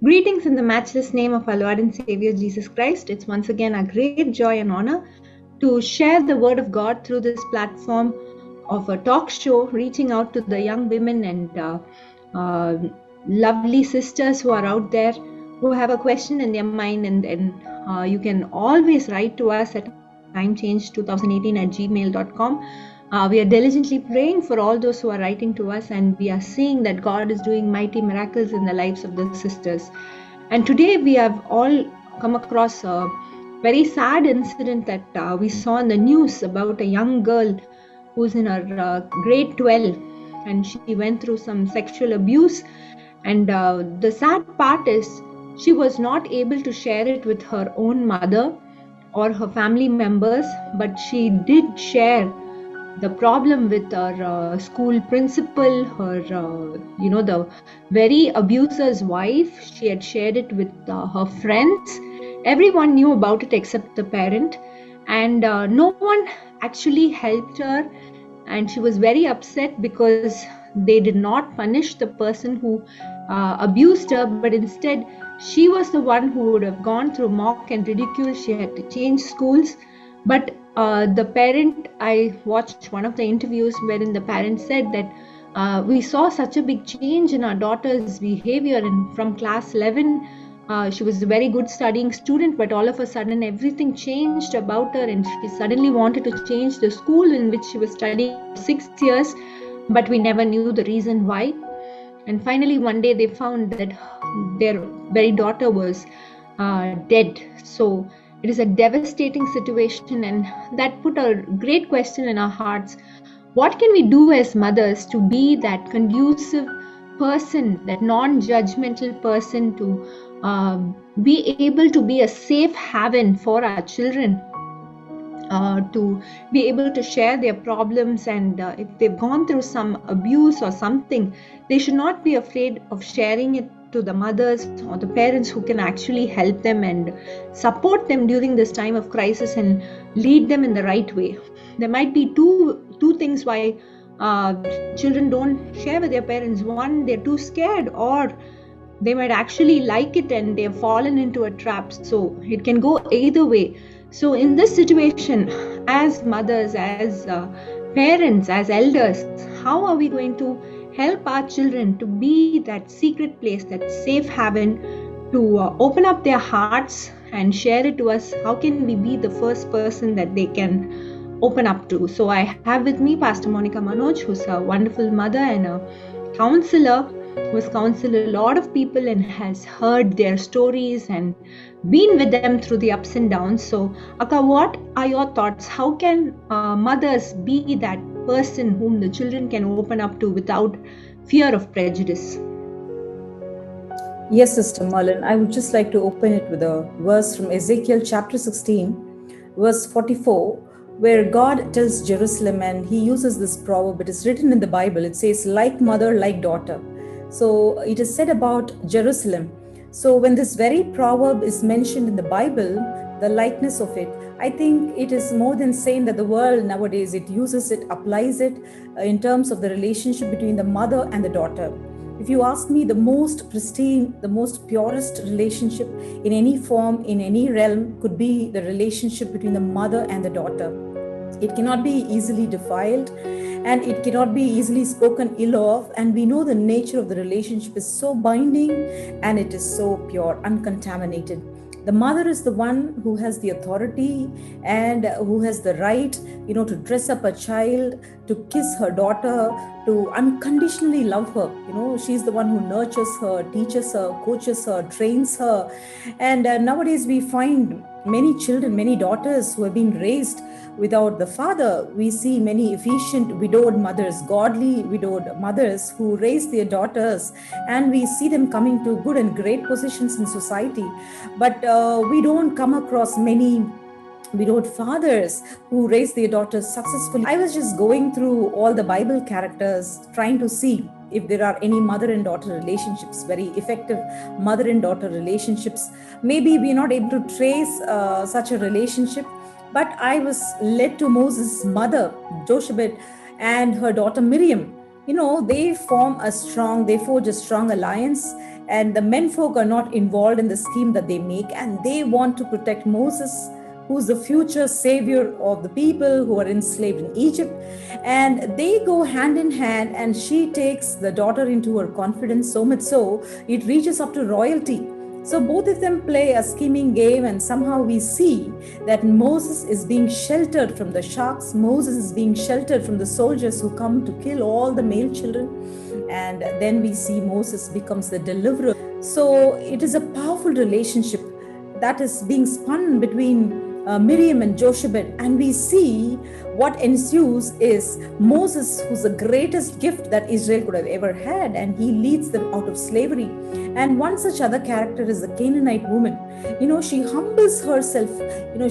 Greetings in the matchless name of our Lord and Savior Jesus Christ. It's once again a great joy and honor to share the Word of God through this platform of a talk show, reaching out to the young women and uh, lovely sisters who are out there who have a question in their mind. And you can always write to us at timechange2018@gmail.com. We are diligently praying for all those who are writing to us, and we are seeing that God is doing mighty miracles in the lives of the sisters. And today we have all come across a very sad incident that we saw in the news about a young girl who's in her grade 12, and she went through some sexual abuse. And the sad part is she was not able to share it with her own mother or her family members, but she did share the problem with her school principal, the very abuser's wife. She had shared it with her friends. Everyone knew about it except the parent, and no one actually helped her. And she was very upset because they did not punish the person who abused her, but instead she was the one who would have gone through mock and ridicule. She had to change schools. But the parent, I watched one of the interviews wherein the parent said that we saw such a big change in our daughter's behavior, and from class 11 she was a very good studying student, but all of a sudden everything changed about her, and she suddenly wanted to change the school in which she was studying 6 years, but we never knew the reason why. And finally one day they found that their very daughter was dead. So it is a devastating situation, and that put a great question in our hearts. What can we do as mothers to be that conducive person, that non-judgmental person, to be able to be a safe haven for our children, to be able to share their problems, and if they've gone through some abuse or something, they should not be afraid of sharing it to the mothers or the parents who can actually help them and support them during this time of crisis and lead them in the right way. There might be two things why children don't share with their parents. One, they're too scared, or they might actually like it and they've fallen into a trap. So it can go either way. So in this situation, as mothers, as parents, as elders, how are we going to help our children to be that secret place, that safe haven, to open up their hearts and share it to us? How can we be the first person that they can open up to? So I have with me Pastor Monica Manoj, who's a wonderful mother and a counselor, who has counseled a lot of people and has heard their stories and been with them through the ups and downs. So Akka, what are your thoughts? How can mothers be that person whom the children can open up to without fear of prejudice? Yes, Sister Mullen, I would just like to open it with a verse from Ezekiel chapter 16, verse 44, where God tells Jerusalem, and he uses this proverb. It is written in the Bible. It says, like mother, like daughter. So it is said about Jerusalem. So when this very proverb is mentioned in the Bible, the likeness of it, I think it is more than saying that the world nowadays, it uses it, applies it in terms of the relationship between the mother and the daughter. If you ask me, the most pristine, the most purest relationship in any form, in any realm, could be the relationship between the mother and the daughter. It cannot be easily defiled, and it cannot be easily spoken ill of. And we know the nature of the relationship is so binding, and it is so pure, uncontaminated. The mother is the one who has the authority and who has the right, to dress up a child, to kiss her daughter, to unconditionally love her. She's the one who nurtures her, teaches her, coaches her, trains her. And nowadays we find many children, many daughters who have been raised without the father. We see many efficient widowed mothers, godly widowed mothers who raise their daughters, and we see them coming to good and great positions in society. But we don't come across many widowed fathers who raise their daughters successfully. I was just going through all the Bible characters, trying to see if there are any mother and daughter relationships, very effective mother and daughter relationships. Maybe we're not able to trace such a relationship, but I was led to Moses' mother, Jochebed, and her daughter Miriam. They forge a strong alliance, and the menfolk are not involved in the scheme that they make, and they want to protect Moses, who's the future savior of the people who are enslaved in Egypt. And they go hand in hand, and she takes the daughter into her confidence, so much so it reaches up to royalty. So both of them play a scheming game, and somehow we see that Moses is being sheltered from the sharks. Moses is being sheltered from the soldiers who come to kill all the male children. And then we see Moses becomes the deliverer. So it is a powerful relationship that is being spun between Miriam and Jochebed, and we see what ensues is Moses, who's the greatest gift that Israel could have ever had, and he leads them out of slavery. And one such other character is the Canaanite woman. She humbles herself.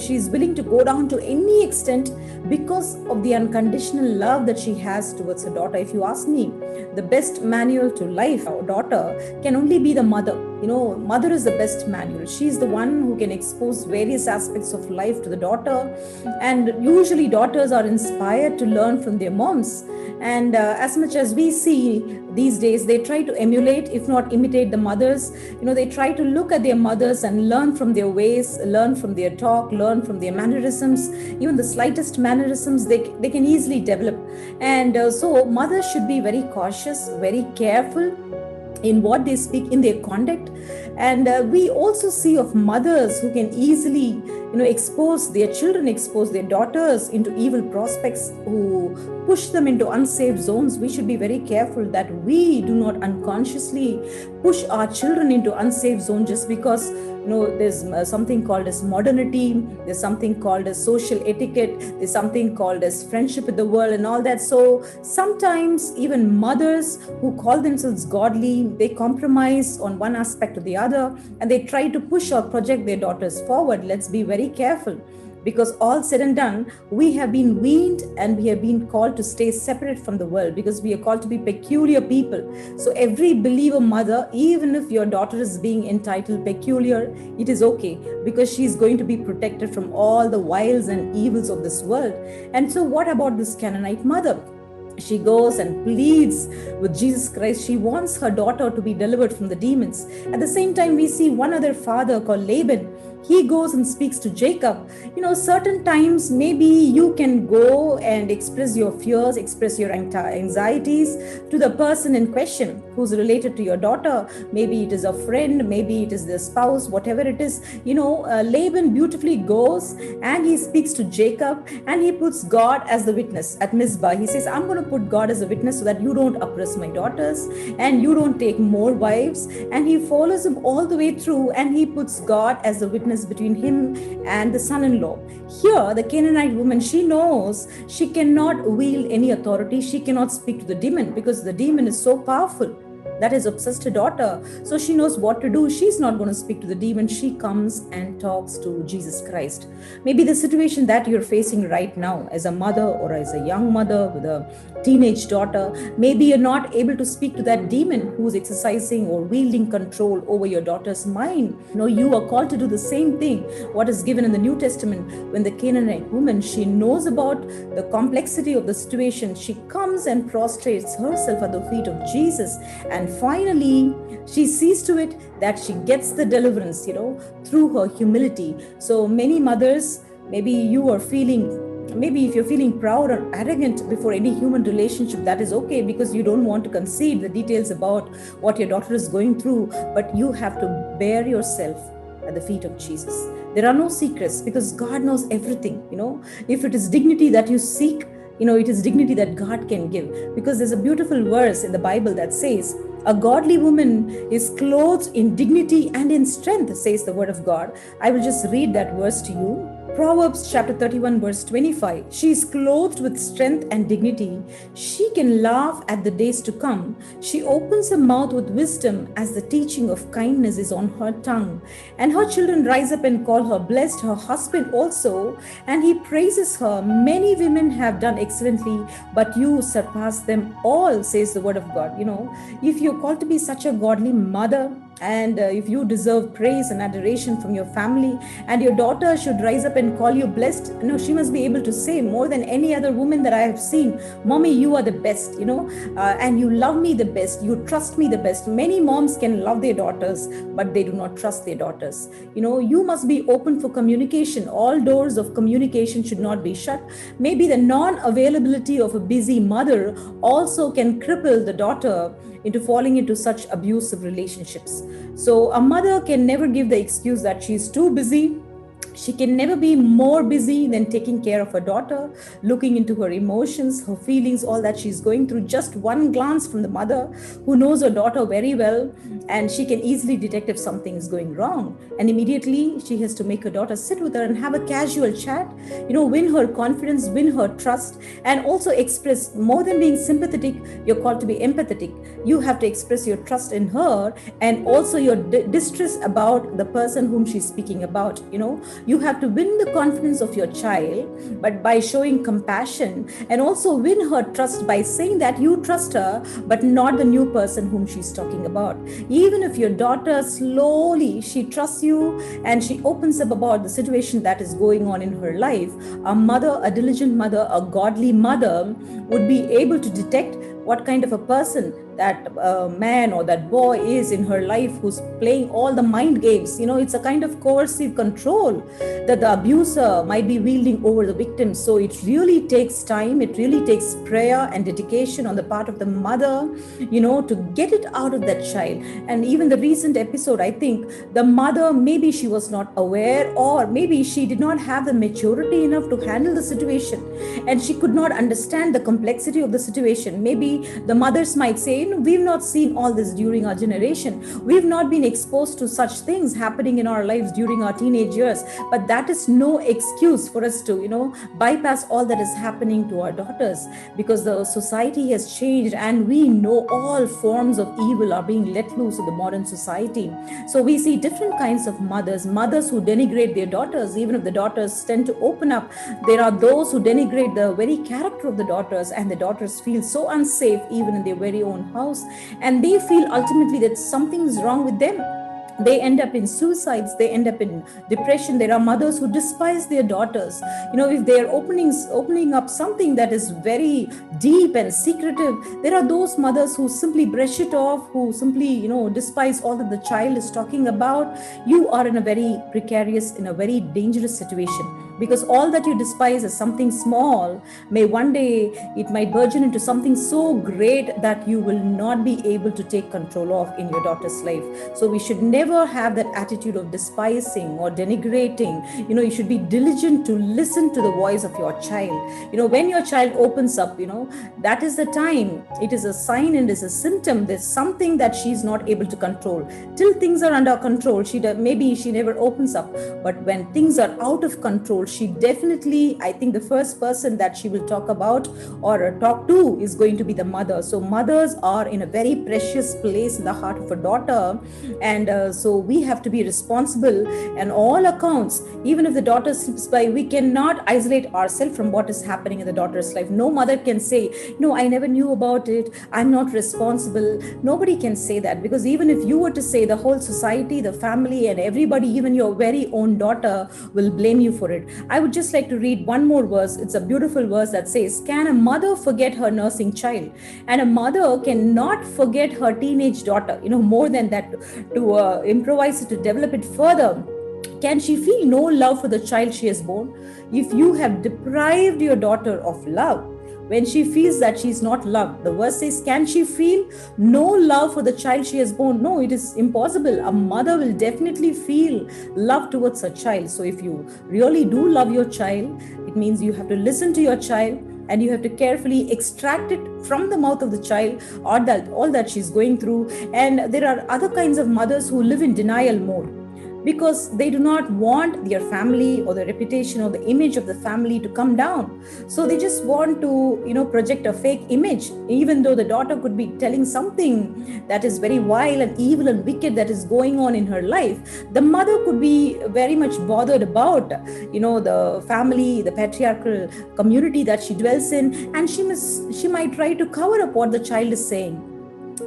She's willing to go down to any extent because of the unconditional love that she has towards her daughter. If you ask me, the best manual to life, our daughter, can only be the mother. Mother is the best manual. She's the one who can expose various aspects of life to the daughter. And usually daughters are inspired to learn from their moms. And as much as we see these days, they try to emulate, if not imitate, the mothers. They try to look at their mothers and learn from their ways, learn from their talk, learn from their mannerisms. Even the slightest mannerisms, they can easily develop. And so mothers should be very cautious, very careful in what they speak, in their conduct. And we also see of mothers who can easily expose their children, expose their daughters into evil prospects, who push them into unsafe zones. We should be very careful that we do not unconsciously push our children into unsafe zones just because there's something called as modernity, there's something called as social etiquette, there's something called as friendship with the world and all that. So sometimes even mothers who call themselves godly, they compromise on one aspect or the other, and they try to push or project their daughters forward. Let's be very careful, because all said and done, we have been weaned and we have been called to stay separate from the world, because we are called to be peculiar people. So every believer mother, even if your daughter is being entitled peculiar, it is okay, because she is going to be protected from all the wiles and evils of this world. And so what about this Canaanite mother? She goes and pleads with Jesus Christ. She wants her daughter to be delivered from the demons. At the same time, we see one other father called Laban. He goes and speaks to Jacob. Certain times maybe you can go and express your fears, express your anxieties to the person in question who's related to your daughter. Maybe it is a friend, maybe it is the spouse, whatever it is. Laban beautifully goes and he speaks to Jacob, and he puts God as the witness at Mizpah. He says, I'm going to put God as a witness so that you don't oppress my daughters and you don't take more wives. And he follows him all the way through, and he puts God as the witness between him and the son-in-law. Here, the Canaanite woman, she knows she cannot wield any authority. She cannot speak to the demon because the demon is so powerful that has obsessed her daughter. So she knows what to do. She's not going to speak to the demon. She comes and talks to Jesus Christ. Maybe the situation that you're facing right now as a mother or as a young mother with a teenage daughter, maybe you're not able to speak to that demon who's exercising or wielding control over your daughter's mind. You are called to do the same thing, what is given in the New Testament. When the Canaanite woman, she knows about the complexity of the situation, she comes and prostrates herself at the feet of Jesus. And finally, she sees to it that she gets the deliverance, through her humility. So many mothers, maybe if you're feeling proud or arrogant before any human relationship, that is okay, because you don't want to concede the details about what your daughter is going through, but you have to bear yourself at the feet of Jesus. There are no secrets, because God knows everything. If it is dignity that you seek, it is dignity that God can give, because there's a beautiful verse in the Bible that says, a godly woman is clothed in dignity and in strength, says the word of God. I will just read that verse to you. Proverbs chapter 31 verse 25. She is clothed with strength and dignity. She can laugh at the days to come. She opens her mouth with wisdom as the teaching of kindness is on her tongue. And her children rise up and call her blessed, her husband also, and he praises her. Many women have done excellently, but you surpass them all, says the word of God. If you're called to be such a godly mother, And if you deserve praise and adoration from your family, and your daughter should rise up and call you blessed, she must be able to say more than any other woman that I have seen, "Mommy, you are the best, and you love me the best, you trust me the best." Many moms can love their daughters, but they do not trust their daughters. You must be open for communication. All doors of communication should not be shut. Maybe the non-availability of a busy mother also can cripple the daughter into falling into such abusive relationships. So a mother can never give the excuse that she's too busy. She can never be more busy than taking care of her daughter, looking into her emotions, her feelings, all that she's going through. Just one glance from the mother who knows her daughter very well, and she can easily detect if something is going wrong. And immediately she has to make her daughter sit with her and have a casual chat, win her confidence, win her trust, and also express, more than being sympathetic, you're called to be empathetic. You have to express your trust in her and also your distress about the person whom she's speaking about. You have to win the confidence of your child, but by showing compassion, and also win her trust by saying that you trust her, but not the new person whom she's talking about. Even if your daughter slowly, she trusts you and she opens up about the situation that is going on in her life, a mother, a diligent mother, a godly mother would be able to detect what kind of a person that man or that boy is in her life, who's playing all the mind games. It's a kind of coercive control that the abuser might be wielding over the victim. So it really takes time, it really takes prayer and dedication on the part of the mother, to get it out of that child. And even the recent episode, I think the mother, maybe she was not aware, or maybe she did not have the maturity enough to handle the situation, and she could not understand the complexity of the situation. Maybe the mothers might say, we've not seen all this during our generation. We've not been exposed to such things happening in our lives during our teenage years. But that is no excuse for us to, bypass all that is happening to our daughters, because the society has changed and we know all forms of evil are being let loose in the modern society. So we see different kinds of mothers who denigrate their daughters, even if the daughters tend to open up. There are those who denigrate the very character of the daughters, and the daughters feel so unsafe even in their very own house, and they feel ultimately that something is wrong with them. They end up in suicides, they end up in depression. There are mothers who despise their daughters. If they are opening up something that is very deep and secretive, there are those mothers who simply brush it off, who simply, despise all that the child is talking about. You are in a very precarious, in a very dangerous situation, because all that you despise as something small may one day, it might burgeon into something so great that you will not be able to take control of in your daughter's life. So we should never have that attitude of despising or denigrating. You should be diligent to listen to the voice of your child. When your child opens up, that is the time. It is a sign and is a symptom. There's something that she's not able to control. Till things are under control, maybe she never opens up. But when things are out of control, she definitely, I think the first person that she will talk about or talk to is going to be the mother. So mothers are in a very precious place in the heart of a daughter, and so we have to be responsible. And all accounts, even if the daughter slips by, we cannot isolate ourselves from what is happening in the daughter's life. No mother can say, no, I never knew about it, I'm not responsible. Nobody can say that, because even if you were to say, the whole society, the family, and everybody, even your very own daughter, will blame you for it. I would just like to read one more verse. It's a beautiful verse that says, can a mother forget her nursing child? And a mother cannot forget her teenage daughter, more than that, to improvise it, to develop it further. Can she feel no love for the child she has born? If you have deprived your daughter of love, when she feels that she is not loved, the verse says, can she feel no love for the child she has born? No, it is impossible. A mother will definitely feel love towards her child. So if you really do love your child, it means you have to listen to your child, and you have to carefully extract it from the mouth of the child, or that all that she's going through. And there are other kinds of mothers who live in denial mode, because they do not want their family or the reputation or the image of the family to come down. So they just want to, project a fake image, even though the daughter could be telling something that is very vile and evil and wicked that is going on in her life. The mother could be very much bothered about, the family, the patriarchal community that she dwells in, and she might try to cover up what the child is saying.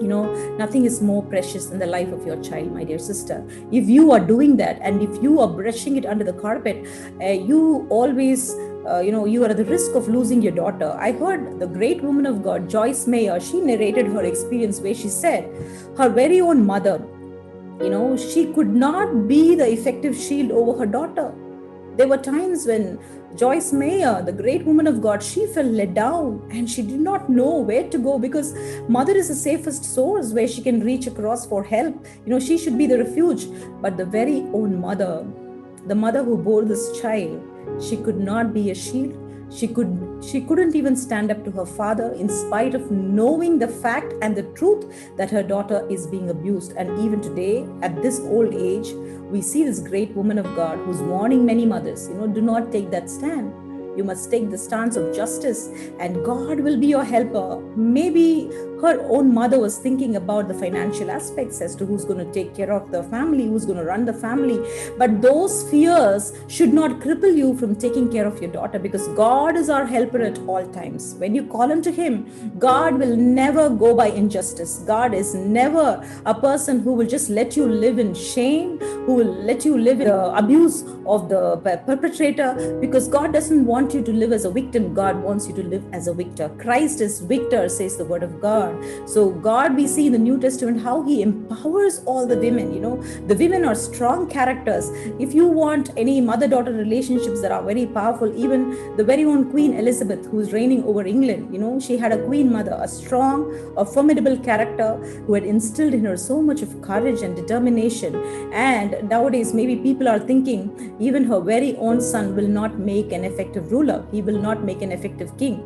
Nothing is more precious than the life of your child, my dear sister. If you are doing that, and if you are brushing it under the carpet, you always you are at the risk of losing your daughter. I heard the great woman of God, Joyce Meyer, she narrated her experience where she said her very own mother, she could not be the effective shield over her daughter. There were times when Joyce Meyer, the great woman of God, she felt let down and she did not know where to go, because mother is the safest source where she can reach across for help. She should be the refuge. But the very own mother, the mother who bore this child, she could not be a shield. She couldn't even stand up to her father, in spite of knowing the fact and the truth that her daughter is being abused. And even today, at this old age, we see this great woman of God who's warning many mothers, do not take that stand. You must take the stance of justice, and God will be your helper. Maybe her own mother was thinking about the financial aspects as to who's going to take care of the family, who's going to run the family. But those fears should not cripple you from taking care of your daughter, because God is our helper at all times. When you call unto Him, God will never go by injustice. God is never a person who will just let you live in shame, who will let you live in the abuse of the perpetrator, because God doesn't want you to live as a victim. God wants you to live as a victor. Christ is victor, says the word of God. So God, we see in the New Testament how He empowers all the women. The women are strong characters. If you want any mother-daughter relationships that are very powerful, even the very own Queen Elizabeth, who's reigning over England, she had a queen mother, a strong, a formidable character who had instilled in her so much of courage and determination. And nowadays, maybe people are thinking even her very own son will not make an effective ruler. He will not make an effective king.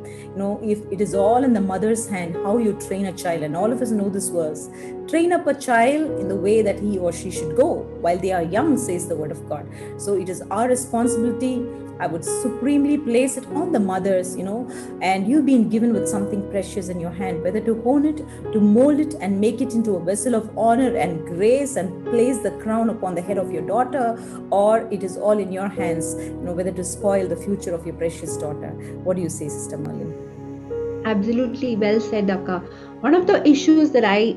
If it is all in the mother's hand, how you train a child. And all of us know this verse. Train up a child in the way that he or she should go while they are young, says the word of God. So it is our responsibility. I would supremely place it on the mothers, and you've been given with something precious in your hand, whether to hone it, to mold it and make it into a vessel of honor and grace and place the crown upon the head of your daughter, or it is all in your hands, whether to spoil the future of your precious daughter. What do you say, Sister Malin? Absolutely well said, Akka. One of the issues that I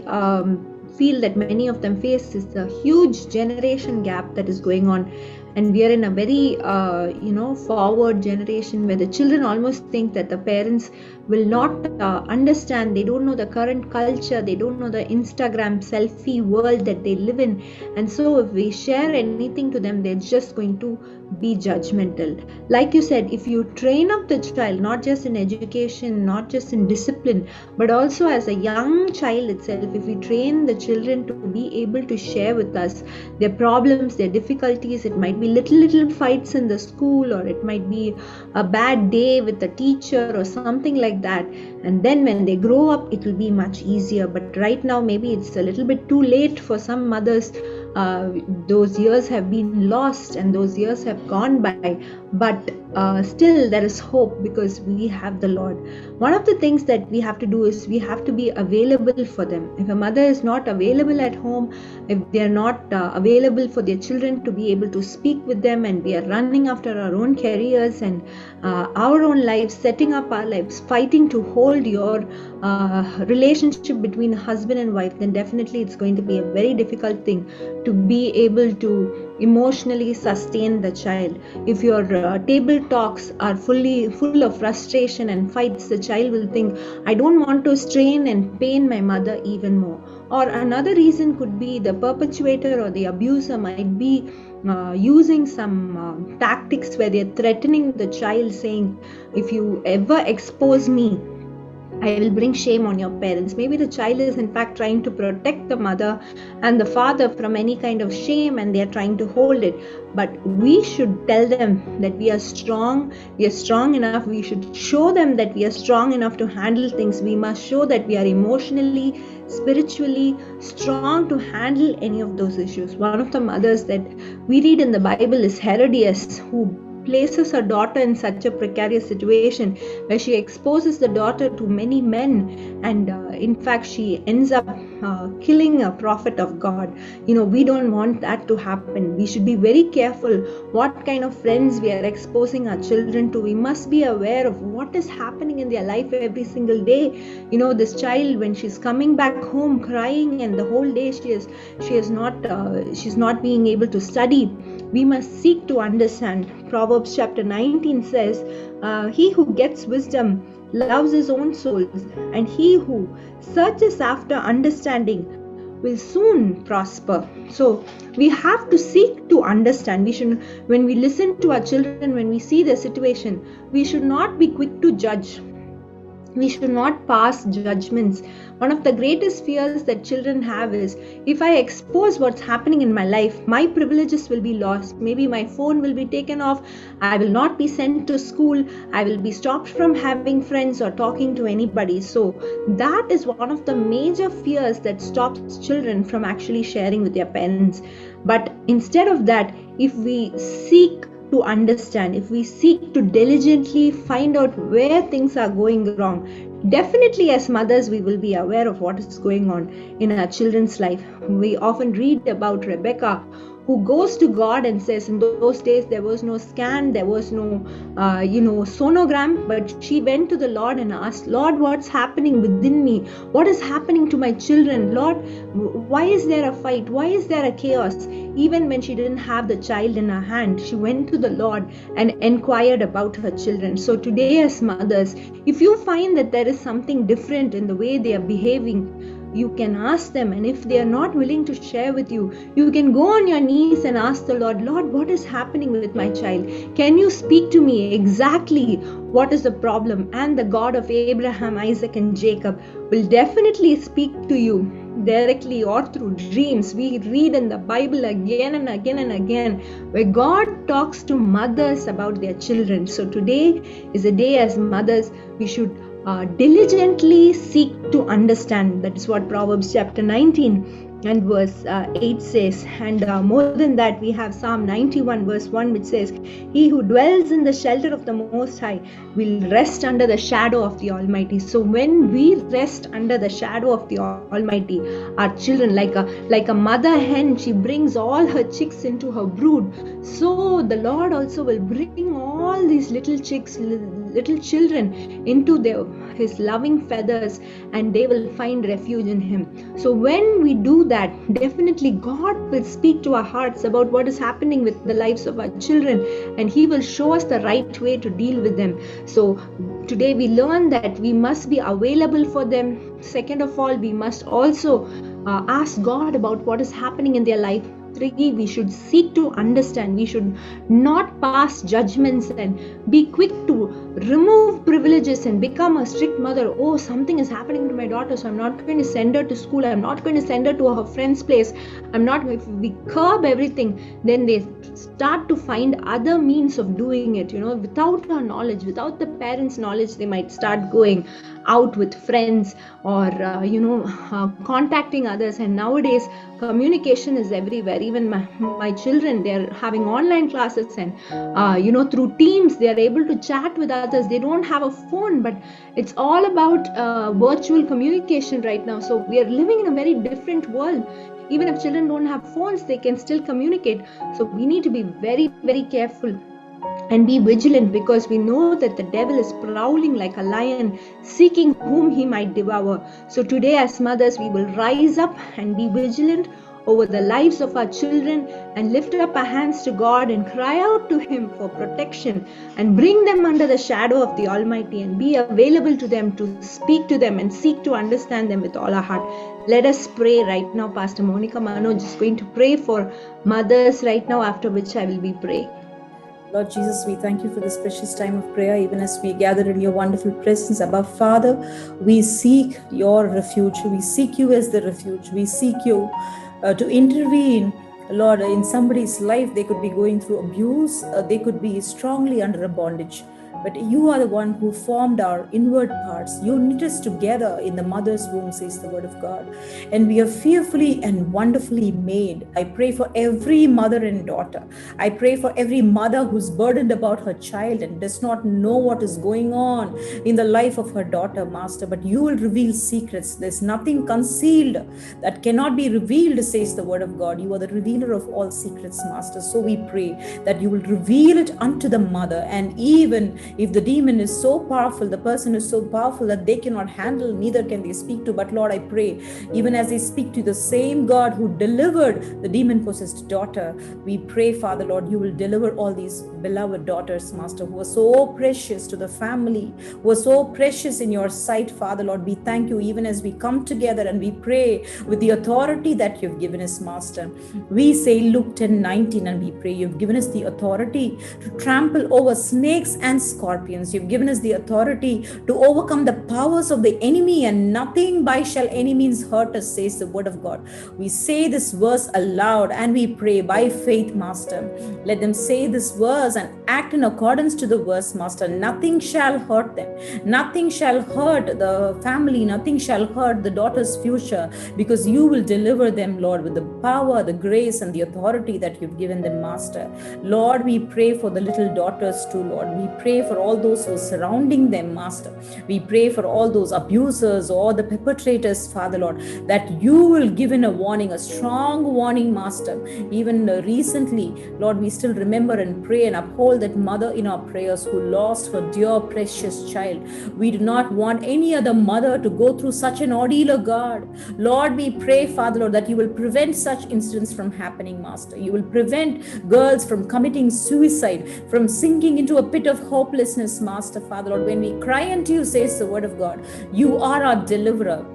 feel that many of them face is the huge generation gap that is going on. And we are in a very, forward generation where the children almost think that the parents will not understand. They don't know the current culture. They don't know the Instagram selfie world that they live in. And so if we share anything to them, they're just going to be judgmental. Like you said, if you train up the child, not just in education, not just in discipline, but also as a young child itself, if we train the children to be able to share with us their problems, their difficulties, it might be little fights in the school, or it might be a bad day with the teacher or something like that, and then when they grow up it will be much easier. But right now maybe it's a little bit too late for some mothers. Those years have been lost and those years have gone by, but still there is hope because we have the Lord. One of the things that we have to do is we have to be available for them. If a mother is not available at home, if they are not available for their children to be able to speak with them, and we are running after our own careers and our own lives, setting up our lives, fighting to hold your relationship between husband and wife, then definitely it's going to be a very difficult thing to be able to emotionally sustain the child. If your table talks are full of frustration and fights, the child will think, I don't want to strain and pain my mother even more. Or another reason could be the perpetrator or the abuser might be using some tactics where they're threatening the child, saying, if you ever expose me, I will bring shame on your parents. Maybe the child is in fact trying to protect the mother and the father from any kind of shame, and they are trying to hold it. But we should tell them that we are strong enough. We should show them that we are strong enough to handle things. We must show that we are emotionally, spiritually strong to handle any of those issues. One of the mothers that we read in the Bible is Herodias, who places her daughter in such a precarious situation where she exposes the daughter to many men, and in fact she ends up killing a prophet of God. We don't want that to happen. We should be very careful what kind of friends we are exposing our children to. We must be aware of what is happening in their life every single day. This child, when she's coming back home crying and the whole day she's not being able to study, we must seek to understand. Proverbs chapter 19 says, he who gets wisdom loves his own soul, and he who searches after understanding will soon prosper. So we have to seek to understand. When we listen to our children, when we see their situation, we should not be quick to judge. We should not pass judgments. One of the greatest fears that children have is, if I expose what's happening in my life, my privileges will be lost. Maybe my phone will be taken off. I will not be sent to school. I will be stopped from having friends or talking to anybody. So that is one of the major fears that stops children from actually sharing with their parents. But instead of that, if we seek to understand, if we seek to diligently find out where things are going wrong, definitely as mothers we will be aware of what is going on in our children's life. We often read about Rebecca, who goes to God and says, in those days there was no scan, there was no sonogram, but she went to the Lord and asked, Lord, what's happening within me? What is happening to my children? Lord, why is there a fight? Why is there a chaos? Even when she didn't have the child in her hand, she went to the Lord and inquired about her children. So today as mothers, if you find that there is something different in the way they are behaving, you can ask them, and if they are not willing to share with you, you can go on your knees and ask the Lord, Lord, what is happening with my child? Can you speak to me exactly what is the problem? And the God of Abraham, Isaac, and Jacob will definitely speak to you directly or through dreams. We read in the Bible again and again and again where God talks to mothers about their children. So today is a day as mothers we should diligently seek to understand. That is what Proverbs chapter 19 and verse 8 says. And more than that, we have Psalm 91 verse 1, which says, he who dwells in the shelter of the Most High will rest under the shadow of the Almighty. So when we rest under the shadow of the Almighty, our children, like a mother hen, she brings all her chicks into her brood. So the Lord also will bring all these little chicks, little children into his loving feathers, and they will find refuge in him. So when we do that, definitely God will speak to our hearts about what is happening with the lives of our children, and he will show us the right way to deal with them. So today we learn that we must be available for them. Second of all, we must also ask God about what is happening in their life. 3, we should seek to understand. We should not pass judgments and be quick to remove privileges and become a strict mother. Oh, something is happening to my daughter, so I'm not going to send her to school. I'm not going to send her to her friend's place. If we curb everything, then they start to find other means of doing it. Without our knowledge, without the parents' knowledge, they might start going out with friends or contacting others. And nowadays communication is everywhere. Even my children, they're having online classes, and through Teams they are able to chat with others. They don't have a phone, but it's all about virtual communication right now. So we are living in a very different world. Even if children don't have phones, they can still communicate. So we need to be very, very careful and be vigilant, because we know that the devil is prowling like a lion, seeking whom he might devour. So today as mothers, we will rise up and be vigilant over the lives of our children and lift up our hands to God and cry out to him for protection and bring them under the shadow of the Almighty and be available to them, to speak to them and seek to understand them with all our heart. Let us pray right now. Pastor Monica Manoj is going to pray for mothers right now, after which I will be praying. Lord Jesus, we thank you for this precious time of prayer, even as we gather in your wonderful presence. Above, Father, we seek your refuge. We seek you as the refuge. We seek you to intervene. Lord, in somebody's life, they could be going through abuse. They could be strongly under a bondage. but you are the one who formed our inward parts. You knit us together in the mother's womb, says the word of God. And we are fearfully and wonderfully made. I pray for every mother and daughter. I pray for every mother who's burdened about her child and does not know what is going on in the life of her daughter, Master. But you will reveal secrets. There's nothing concealed that cannot be revealed, says the word of God. You are the revealer of all secrets, Master. So we pray that you will reveal it unto the mother. And even if the demon is so powerful, the person is so powerful that they cannot handle, neither can they speak to. But Lord, I pray, even as they speak to the same God who delivered the demon-possessed daughter, we pray, Father, Lord, you will deliver all these beloved daughters, Master, who are so precious to the family, who are so precious in your sight, Father, Lord. We thank you even as we come together and we pray with the authority that you've given us, Master. We say Luke 10:19, and we pray you've given us the authority to trample over snakes and scorpions. You've given us the authority to overcome the powers of the enemy, and nothing by shall any means hurt us, says the word of God. We say this verse aloud and we pray by faith, Master. Let them say this verse and act in accordance to the verse, Master. Nothing shall hurt them. Nothing shall hurt the family. Nothing shall hurt the daughter's future, because you will deliver them, Lord, with the power, the grace, and the authority that you've given them, Master. Lord, we pray for the little daughters too, Lord. We pray for all those who are surrounding them, Master. We pray for all those abusers or the perpetrators, Father, Lord, that you will give in a warning, a strong warning, Master. Even recently, Lord, we still remember and pray and uphold that mother in our prayers who lost her dear precious child. We do not want any other mother to go through such an ordeal, oh God. Lord, we pray, Father, Lord, that you will prevent such incidents from happening, Master. You will prevent girls from committing suicide, from sinking into a pit of hopelessness, Master, Father, Lord. When we cry unto you, says the word of God, you are our deliverer.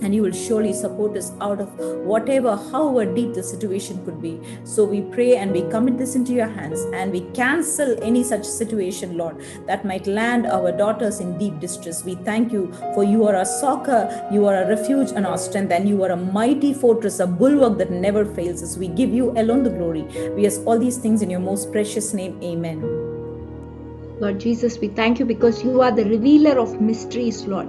And you will surely support us out of whatever, however deep the situation could be. So we pray and we commit this into your hands, and we cancel any such situation, Lord, that might land our daughters in deep distress. We thank you, for you are our succor, you are a refuge and our strength, and you are a mighty fortress, a bulwark that never fails us. We give you alone the glory. We ask all these things in your most precious name. Amen. Lord Jesus, we thank you because you are the revealer of mysteries, Lord.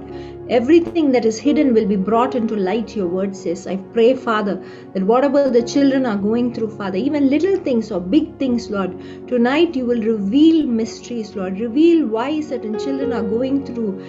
Everything that is hidden will be brought into light, your word says. I pray, Father, that whatever the children are going through, Father, even little things or big things, Lord, tonight you will reveal mysteries, Lord. Reveal why certain children are going through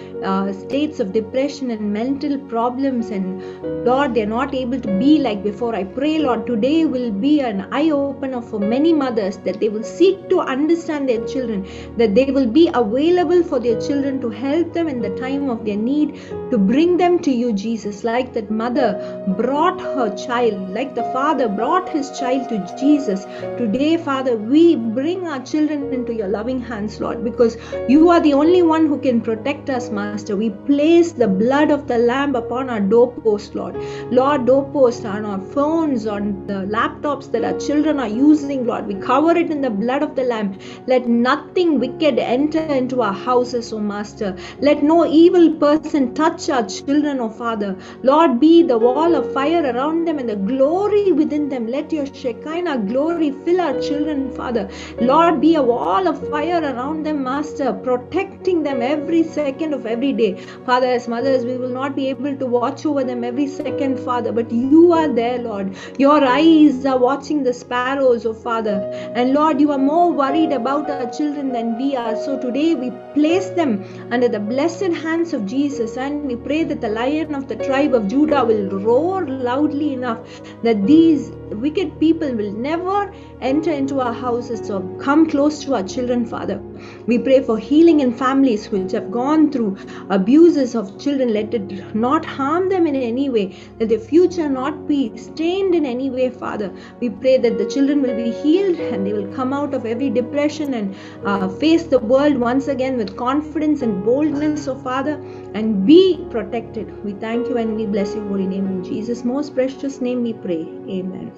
states of depression and mental problems, and Lord, they're not able to be like before. I pray, Lord, today will be an eye-opener for many mothers, that they will seek to understand their children, that they will be available for their children to help them in the time of their need, to bring them to you, Jesus, like that mother brought her child, like the father brought his child to Jesus. Today, Father, we bring our children into your loving hands, Lord, because you are the only one who can protect us, Master. We place the blood of the Lamb upon our doorpost, Lord. Lord, doorpost on our phones, on the laptops that our children are using, Lord. We cover it in the blood of the Lamb. Let nothing wicked enter into our houses, O Master. Let no evil person touch our children, O Father. Lord, be the wall of fire around them and the glory within them. Let your Shekinah glory fill our children, Father. Lord, be a wall of fire around them, Master, protecting them every second of every day. Father, as mothers, we will not be able to watch over them every second, Father, but you are there, Lord. Your eyes are watching the sparrows, O Father. And Lord, you are more worried about our children than we are. So today we place them under the blessed hands of Jesus, and we pray that the Lion of the tribe of Judah will roar loudly enough that these wicked people will never enter into our houses or come close to our children, Father. We pray for healing in families which have gone through abuses of children. Let it not harm them in any way, that their future not be stained in any way, Father. We pray that the children will be healed and they will come out of every depression and face the world once again with confidence and boldness, oh Father, and be protected. We thank you and we bless your holy name. In Jesus' most precious name we pray. Amen.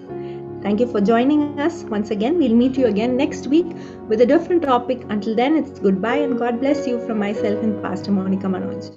Thank you for joining us once again. We'll meet you again next week with a different topic. Until then, it's goodbye and God bless you from myself and Pastor Monica Manoj.